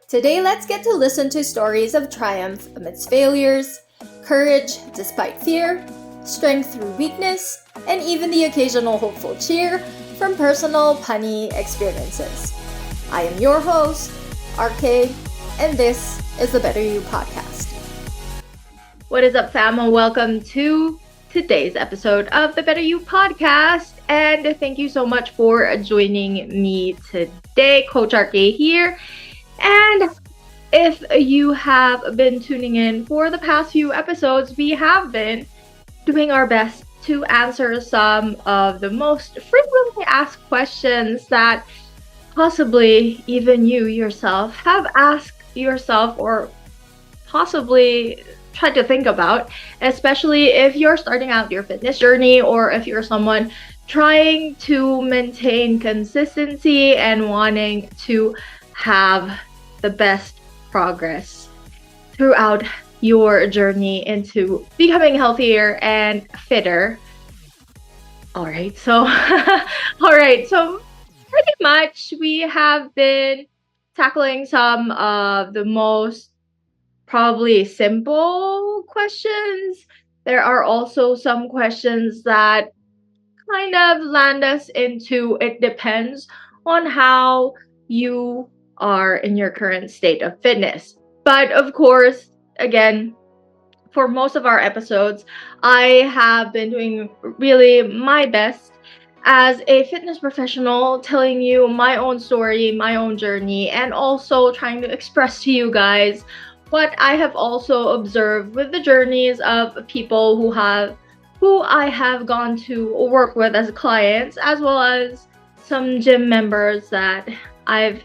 Today, let's get to listen to stories of triumph amidst failures, courage despite fear, strength through weakness, and even the occasional hopeful cheer from personal punny experiences. I am your host, RKaye, and this is the BetterU podcast. What is up, fam? Welcome to today's episode of the BetterU podcast, and thank you so much for joining me today. Coach RKaye here. And if you have been tuning in for the past few episodes, we have been doing our best to answer some of the most frequently asked questions that possibly even you yourself have asked yourself or possibly tried to think about, especially if you're starting out your fitness journey or if you're someone trying to maintain consistency and wanting to have the best progress throughout your journey into becoming healthier and fitter. All right, so pretty much we have been tackling some of the most probably simple questions. There are also some questions that kind of land us into it depends on how you are in your current state of fitness. But of course, again, for most of our episodes, I have been doing really my best as a fitness professional, telling you my own story, my own journey, and also trying to express to you guys what I have also observed with the journeys of people who I have gone to work with as clients, as well as some gym members that I've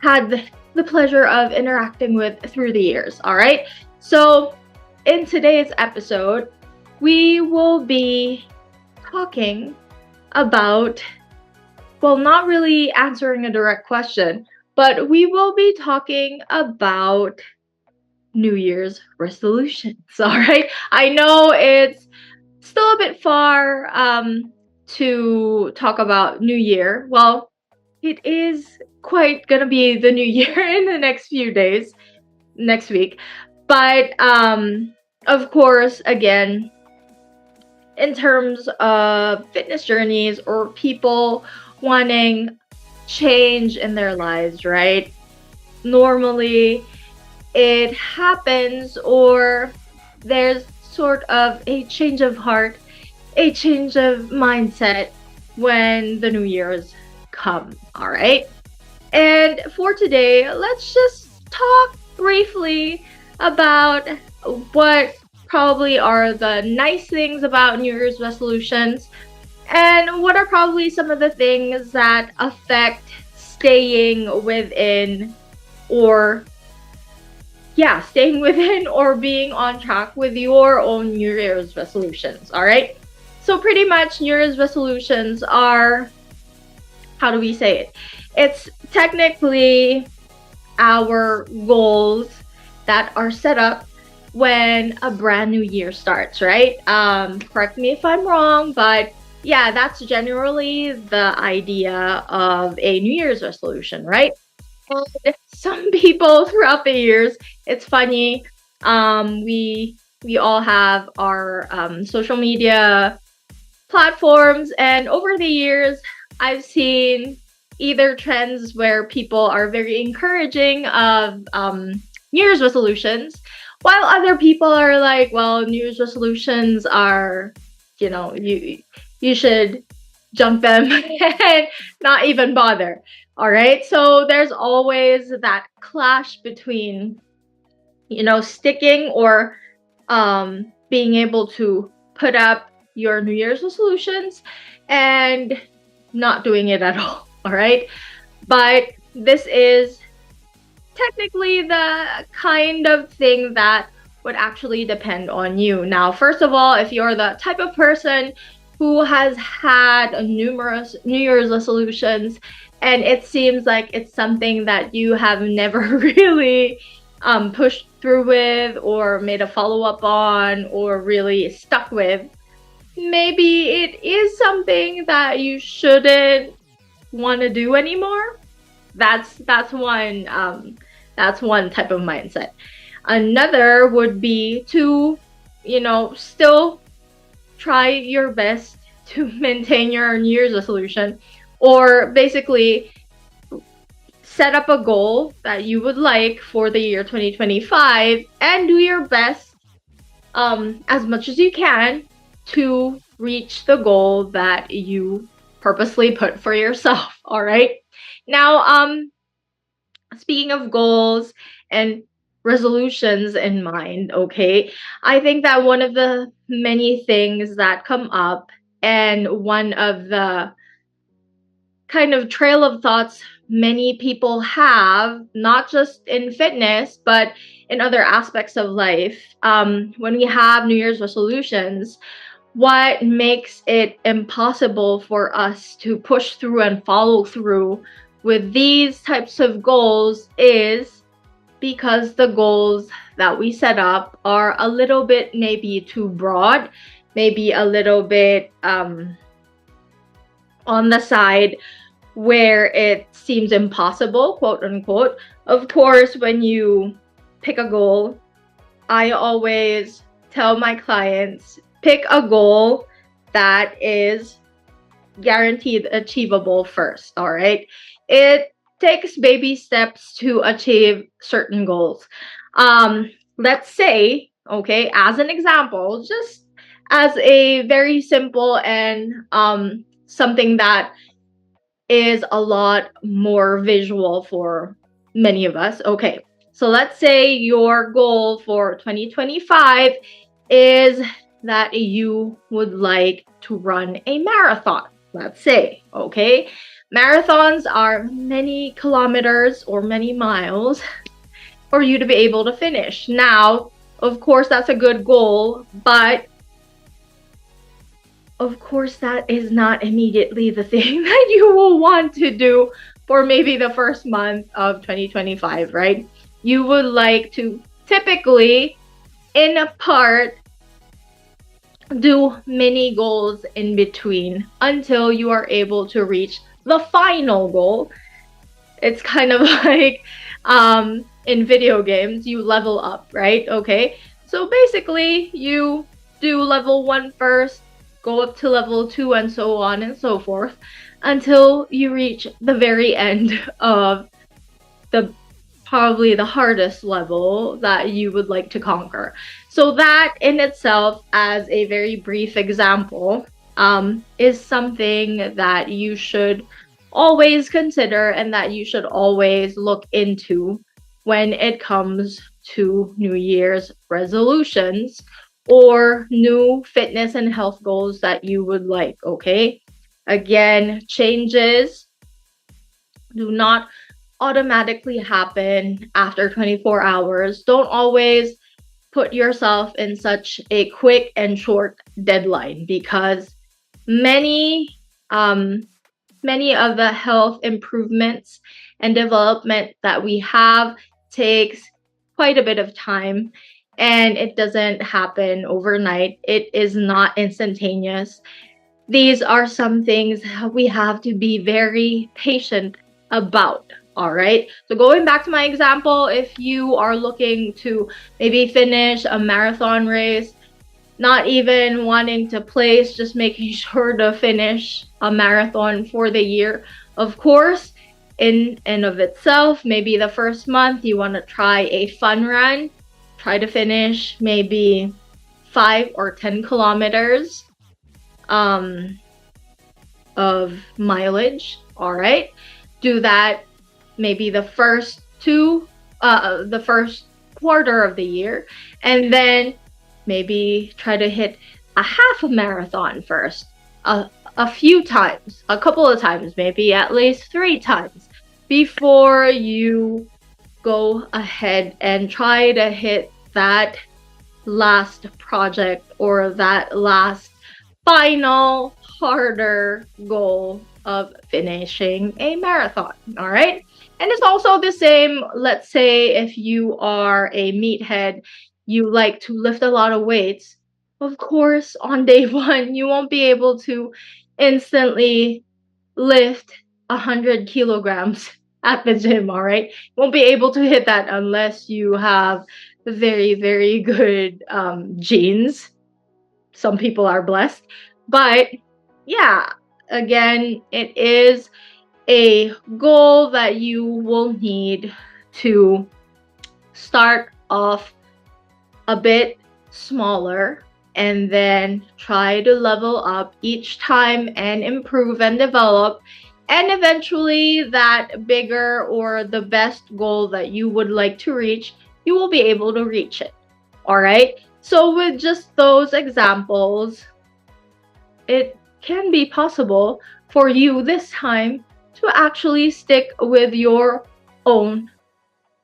had the pleasure of interacting with through the years. All right. So in today's episode, we will be talking about, well, not really answering a direct question, but we will be talking about New Year's resolutions. All right. I know it's still a bit far to talk about New Year. Well, it is quite gonna be the new year in the next few days, next week. But of course, again, in terms of fitness journeys or people wanting change in their lives, right? Normally, it happens, or there's sort of a change of heart, a change of mindset when the New Year's come. All right. And for today, let's just talk briefly about what probably are the nice things about New Year's resolutions and what are probably some of the things that affect staying within or being on track with your own New Year's resolutions. All right. So pretty much New Year's resolutions are, how do we say it? It's technically our goals that are set up when a brand new year starts, right? Correct me if I'm wrong, but yeah, that's generally the idea of a New Year's resolution, right? And some people throughout the years, it's funny, we all have our social media platforms, and over the years, I've seen either trends where people are very encouraging of New Year's resolutions, while other people are like, well, New Year's resolutions are, you should junk them and not even bother. All right. So there's always that clash between, sticking or being able to put up your New Year's resolutions and not doing it at all. All right. But this is technically the kind of thing that would actually depend on you. Now, first of all, if you're the type of person who has had numerous New Year's resolutions and it seems like it's something that you have never really pushed through with or made a follow-up on or really stuck with, maybe it is something that you shouldn't want to do anymore. That's one That's one type of mindset. Another would be to, still try your best to maintain your New Year's resolution, or basically set up a goal that you would like for the year 2025 and do your best as much as you can to reach the goal that you purposely put for yourself. All right. Now, speaking of goals and resolutions in mind, okay, I think that one of the many things that come up, and one of the kind of trail of thoughts many people have, not just in fitness, but in other aspects of life, when we have New Year's resolutions, what makes it impossible for us to push through and follow through with these types of goals is because the goals that we set up are a little bit maybe too broad, maybe a little bit on the side where it seems impossible, quote unquote. Of course, when you pick a goal, I always tell my clients, pick a goal that is guaranteed achievable first, all right? It takes baby steps to achieve certain goals. Let's say, okay, as an example, just as a very simple and something that is a lot more visual for many of us. Okay, so let's say your goal for 2025 is that you would like to run a marathon. Let's say, okay, marathons are many kilometers or many miles for you to be able to finish. Now, of course, that's a good goal, but of course, that is not immediately the thing that you will want to do for maybe the first month of 2025, right? You would like to typically, in a part, do mini goals in between until you are able to reach the final goal. It's kind of like in video games, you level up, right? Okay, so basically you do level 1 first, go up to level 2, and so on and so forth until you reach the very end of the probably the hardest level that you would like to conquer. So that in itself, as a very brief example, is something that you should always consider and that you should always look into when it comes to New Year's resolutions or new fitness and health goals that you would like, okay? Again, changes do not automatically happen after 24 hours. Don't always put yourself in such a quick and short deadline, because many many of the health improvements and development that we have takes quite a bit of time, and it doesn't happen overnight. It is not instantaneous. These are some things we have to be very patient about. All right. So going back to my example, if you are looking to maybe finish a marathon race, not even wanting to place, just making sure to finish a marathon for the year. Of course, in and of itself, maybe the first month you want to try a fun run, try to finish maybe 5 or 10 kilometers of mileage. All right, do that maybe the first quarter of the year, and then maybe try to hit a half a marathon first, a few times, a couple of times, maybe at least 3 times before you go ahead and try to hit that last project or that last final harder goal of finishing a marathon. All right. And it's also the same, let's say if you are a meathead, you like to lift a lot of weights. Of course, on day 1, you won't be able to instantly lift 100 kilograms at the gym, all right? Won't be able to hit that unless you have very, very good genes. Some people are blessed. But yeah, again, it is a goal that you will need to start off a bit smaller and then try to level up each time and improve and develop. And eventually, that bigger or the best goal that you would like to reach, you will be able to reach it. All right. So, with just those examples, it can be possible for you this time to actually stick with your own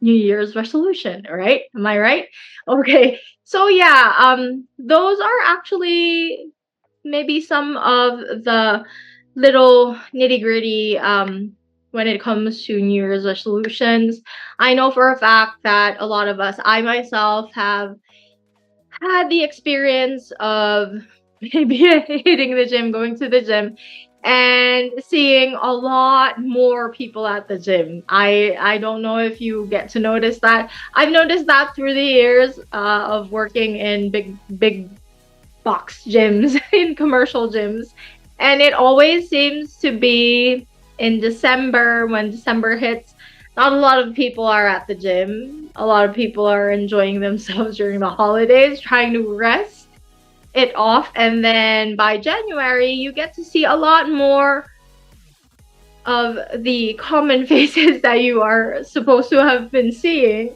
New Year's resolution, right? Am I right? Okay. So yeah, those are actually maybe some of the little nitty-gritty when it comes to New Year's resolutions. I know for a fact that a lot of us, I myself, have had the experience of maybe hitting the gym, going to the gym, and seeing a lot more people at the gym. I don't know if you get to notice that. I've noticed that through the years of working in big box gyms, in commercial gyms, and it always seems to be in December. When December hits, not a lot of people are at the gym. A lot of people are enjoying themselves during the holidays, trying to rest it off. And then by January, you get to see a lot more of the common faces that you are supposed to have been seeing.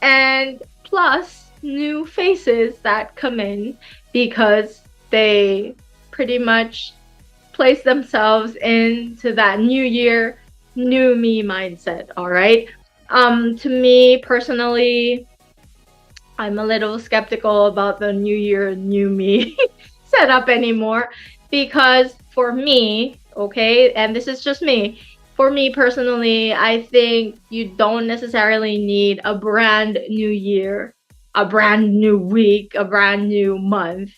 And plus, new faces that come in because they pretty much place themselves into that new year, new me mindset. All right. To me personally, I'm a little skeptical about the new year, new me setup anymore, because for me, okay, and this is just me, for me personally, I think you don't necessarily need a brand new year, a brand new week, a brand new month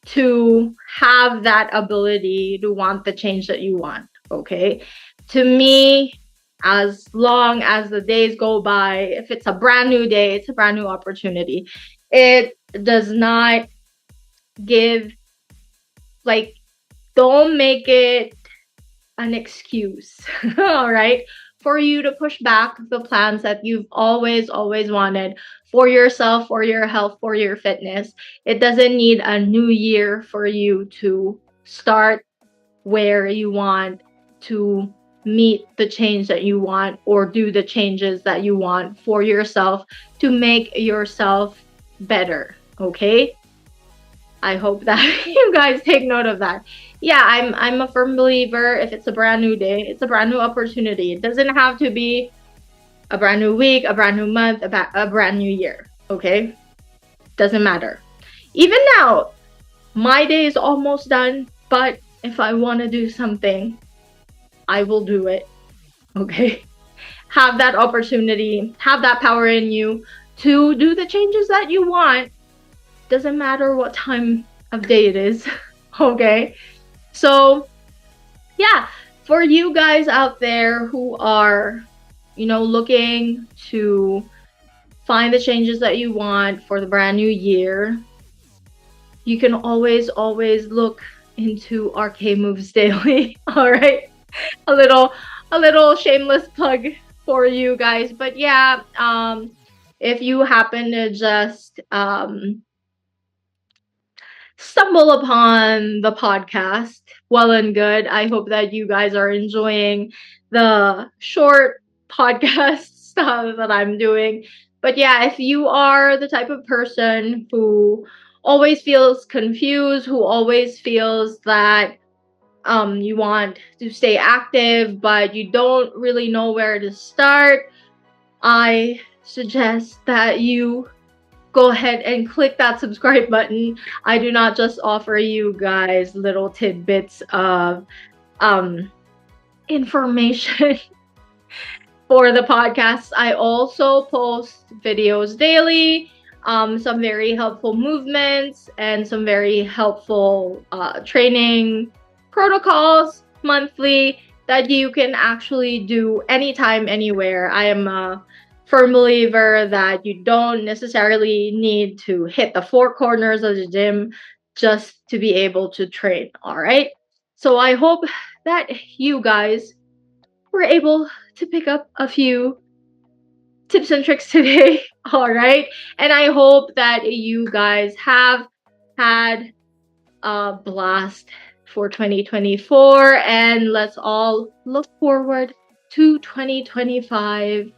to have that ability to want the change that you want, okay? To me, as long as the days go by, if it's a brand new day, it's a brand new opportunity. It does not give, like, don't make it an excuse, all right, for you to push back the plans that you've always wanted for yourself, for your health, for your fitness. It doesn't need a new year for you to start where you want to meet the change that you want or do the changes that you want for yourself to make yourself better. Okay, I hope that you guys take note of that. Yeah, I'm a firm believer, if it's a brand new day, it's a brand new opportunity. It doesn't have to be a brand new week, a brand new month, a brand new year. Okay, doesn't matter. Even now, my day is almost done, but if I want to do something, I will do it. Okay, have that opportunity, have that power in you to do the changes that you want. Doesn't matter what time of day it is. Okay, so yeah, for you guys out there who are, looking to find the changes that you want for the brand new year, you can always look into RKaye Moves Daily. All right, a little shameless plug for you guys. But yeah, if you happen to just stumble upon the podcast, well and good. I hope that you guys are enjoying the short podcast stuff that I'm doing. But yeah, if you are the type of person who always feels confused, who always feels that you want to stay active, but you don't really know where to start, I suggest that you go ahead and click that subscribe button. I do not just offer you guys little tidbits of information for the podcast. I also post videos daily, some very helpful movements, and some very helpful training protocols monthly. that you can actually do anytime, anywhere. I am a firm believer that you don't necessarily need to hit the four corners of the gym just to be able to train, all right? So I hope that you guys were able to pick up a few tips and tricks today, all right? And I hope that you guys have had a blast for 2024, and let's all look forward to 2025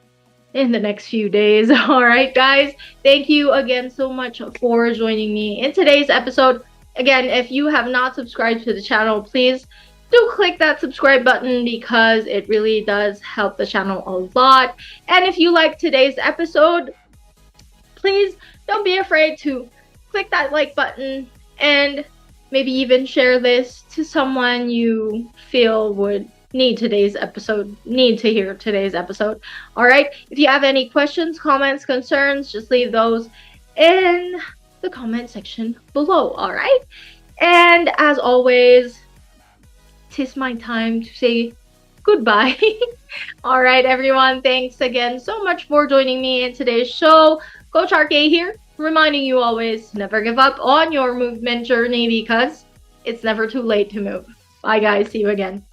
in the next few days. All right, guys, thank you again so much for joining me in today's episode. Again, if you have not subscribed to the channel, please do click that subscribe button because it really does help the channel a lot. And if you like today's episode, please don't be afraid to click that like button and maybe even share this to someone you feel would need to hear today's episode. All right, if you have any questions, comments, concerns, just leave those in the comment section below. All right, and as always, tis my time to say goodbye. All right, everyone, thanks again so much for joining me in today's show. Coach RKaye here, reminding you always never give up on your movement journey because it's never too late to move. Bye, guys. See you again.